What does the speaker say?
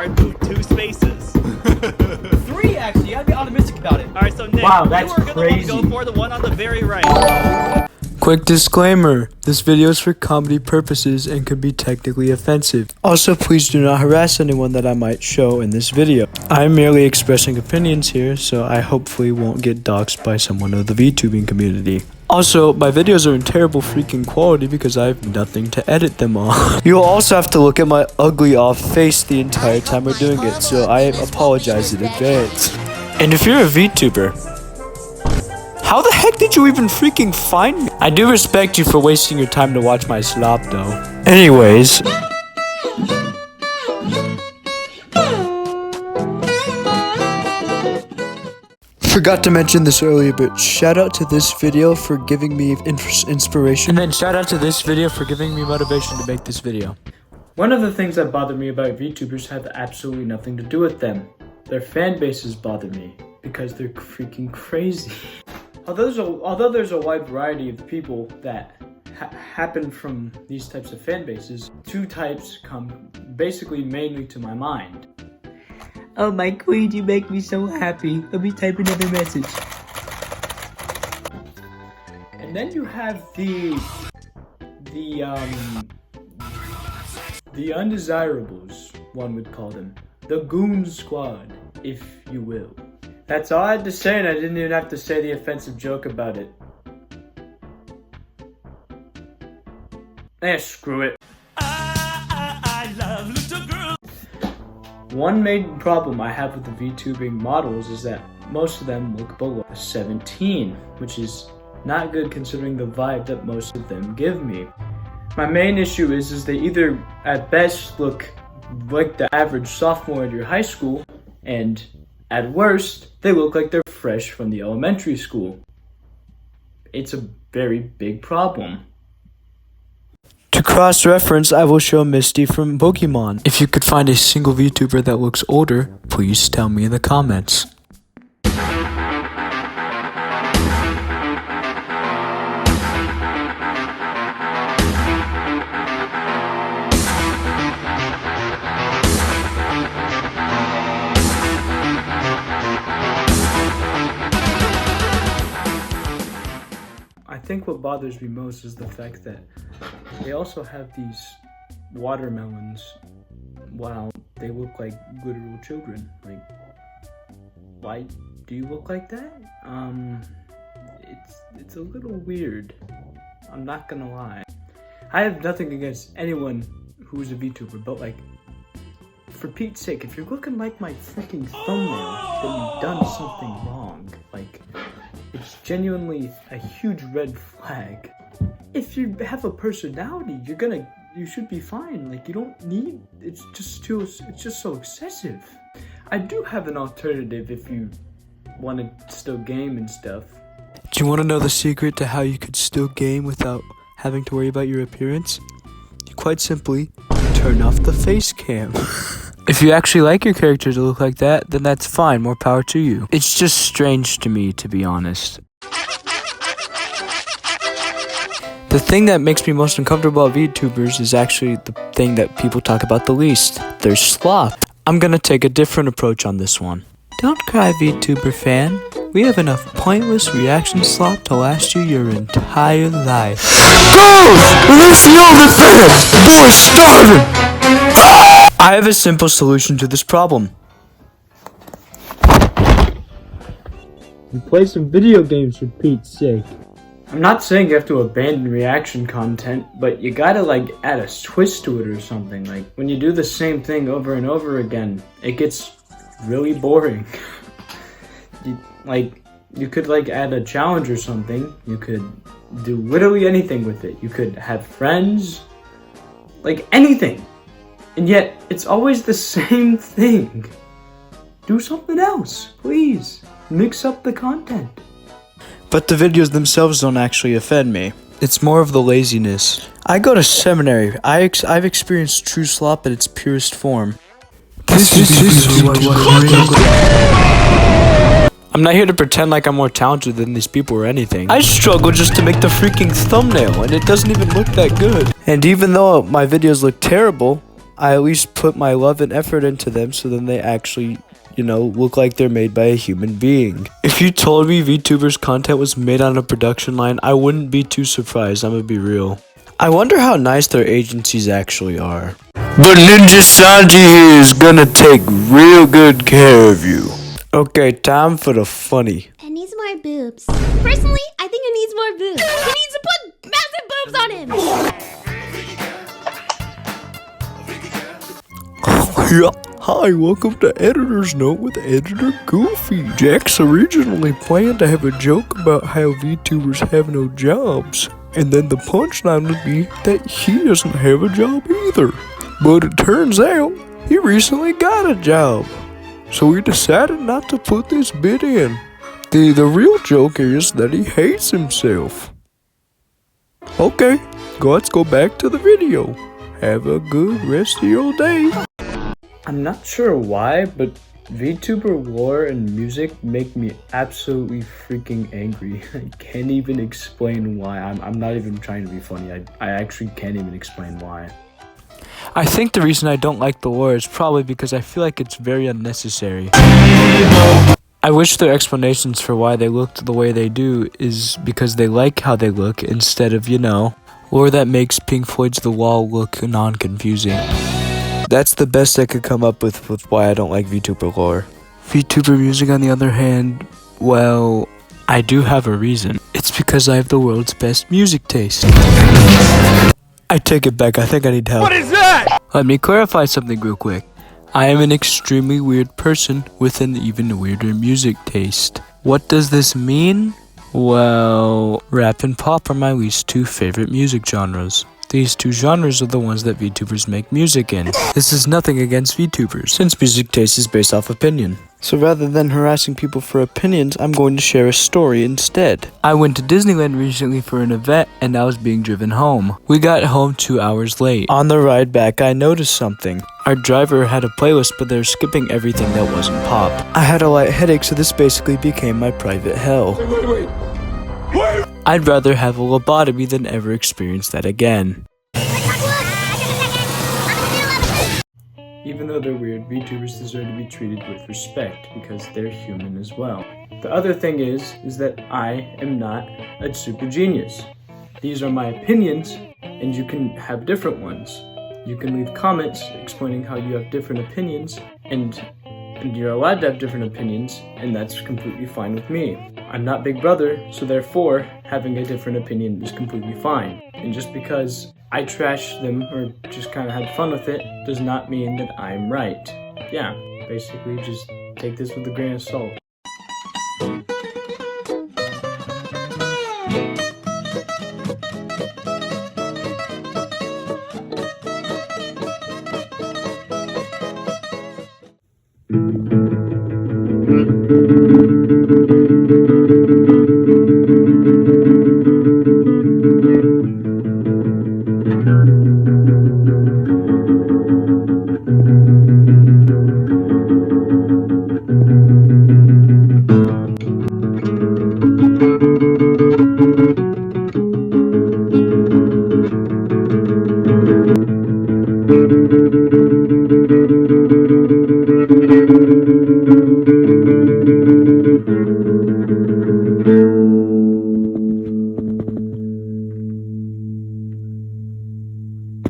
card moved 2 spaces. 3 actually, you gotta be optimistic about it. Alright, so Nick, Wow, that's you are gonna crazy. go for the one on the very right. Quick disclaimer, this video is for comedy purposes and could be technically offensive. Also, please do not harass anyone that I might show in this video. I am merely expressing opinions here, so I hopefully won't get doxxed by someone of the VTubing community. Also, my videos are in terrible freaking quality because I have nothing to edit them on. You'll also have to look at my ugly off face the entire time we're doing it, so I apologize in advance. And if you're a VTuber, how the heck did you even freaking find me? I do respect you for wasting your time to watch my slop though. Anyways. Forgot to mention this earlier, but shout out to this video for giving me inspiration. And then shout out to this video for giving me motivation to make this video. One of the things that bother me about VTubers have absolutely nothing to do with them. Their fan bases bother me because they're freaking crazy. Although there's a wide variety of people that happen from these types of fan bases, 2 types come basically mainly to my mind. Oh my queen, you make me so happy. Let me type another message. And then you have the undesirables, one would call them. The goon squad, if you will. That's all I had to say, and I didn't even have to say the offensive joke about it. Screw it. I love little girls. One main problem I have with the VTubing models is that most of them look below 17, which is not good considering the vibe that most of them give me. My main issue is they either at best look like the average sophomore in your high school, and at worst, they look like they're fresh from the elementary school. It's a very big problem. To cross-reference, I will show Misty from Pokemon. If you could find a single VTuber that looks older, please tell me in the comments. I think what bothers me most is the fact that they also have these watermelons while they look like literal children. Like, why do you look like that? It's a little weird. I'm not gonna lie. I have nothing against anyone who's a VTuber, but like, for Pete's sake, if you're looking like my freaking thumbnail, then you've done something wrong. Like, it's genuinely a huge red flag. If you have a personality, you should be fine. Like, you don't need, it's just so excessive. I do have an alternative if you want to still game and stuff. Do you want to know the secret to how you could still game without having to worry about your appearance? You quite simply turn off the face cam. If you actually like your character to look like that, then that's fine, more power to you. It's just strange to me, to be honest. The thing that makes me most uncomfortable about VTubers is actually the thing that people talk about the least. Their slop. I'm gonna take a different approach on this one. Don't cry, VTuber fan. We have enough pointless reaction slop to last you your entire life. Girls! Release the OnlyFans! The boy's starving! I have a simple solution to this problem. You play some video games for Pete's sake. I'm not saying you have to abandon reaction content, but you gotta like add a twist to it or something. Like, when you do the same thing over and over again, it gets really boring. You could like add a challenge or something. You could do literally anything with it. You could have friends, like anything. And yet, it's always the same thing. Do something else, please. Mix up the content. But the videos themselves don't actually offend me. It's more of the laziness. I go to seminary. I've experienced true slop at its purest form. I'm not here to pretend like I'm more talented than these people or anything. I struggle just to make the freaking thumbnail, and it doesn't even look that good. And even though my videos look terrible, I at least put my love and effort into them so then they actually, look like they're made by a human being. If you told me VTubers content was made on a production line, I wouldn't be too surprised, I'm gonna be real. I wonder how nice their agencies actually are. But Ninja Sanji here is gonna take real good care of you. Okay, time for the funny. It needs more boobs. Personally, I think it needs more boobs. He needs to put massive boobs on him. Yeah. Hi, welcome to Editor's Note with Editor Goofy. Jax originally planned to have a joke about how VTubers have no jobs. And then the punchline would be that he doesn't have a job either. But it turns out, he recently got a job. So we decided not to put this bit in. The real joke is that he hates himself. Okay, let's go back to the video. Have a good rest of your day. I'm not sure why, but VTuber lore and music make me absolutely freaking angry. I can't even explain why. I'm not even trying to be funny. I actually can't even explain why. I think the reason I don't like the lore is probably because I feel like it's very unnecessary. I wish their explanations for why they looked the way they do is because they like how they look instead of, lore that makes Pink Floyd's The Wall look non-confusing. That's the best I could come up with why I don't like VTuber lore. VTuber music, on the other hand, well, I do have a reason. It's because I have the world's best music taste. I take it back, I think I need help. What is that? Let me clarify something real quick. I am an extremely weird person with an even weirder music taste. What does this mean? Well, rap and pop are my least two favorite music genres. These two genres are the ones that VTubers make music in. This is nothing against VTubers, since music taste is based off opinion. So rather than harassing people for opinions, I'm going to share a story instead. I went to Disneyland recently for an event, and I was being driven home. We got home 2 hours late. On the ride back, I noticed something. Our driver had a playlist, but they were skipping everything that wasn't pop. I had a light headache, so this basically became my private hell. Wait. I'd rather have a lobotomy than ever experience that again. Even though they're weird, VTubers deserve to be treated with respect because they're human as well. The other thing is that I am not a super genius. These are my opinions, and you can have different ones. You can leave comments explaining how you have different opinions, and you're allowed to have different opinions, and that's completely fine with me. I'm not Big Brother, so therefore, having a different opinion is completely fine. And just because I trashed them or just kind of had fun with it does not mean that I'm right. Yeah, basically just take this with a grain of salt.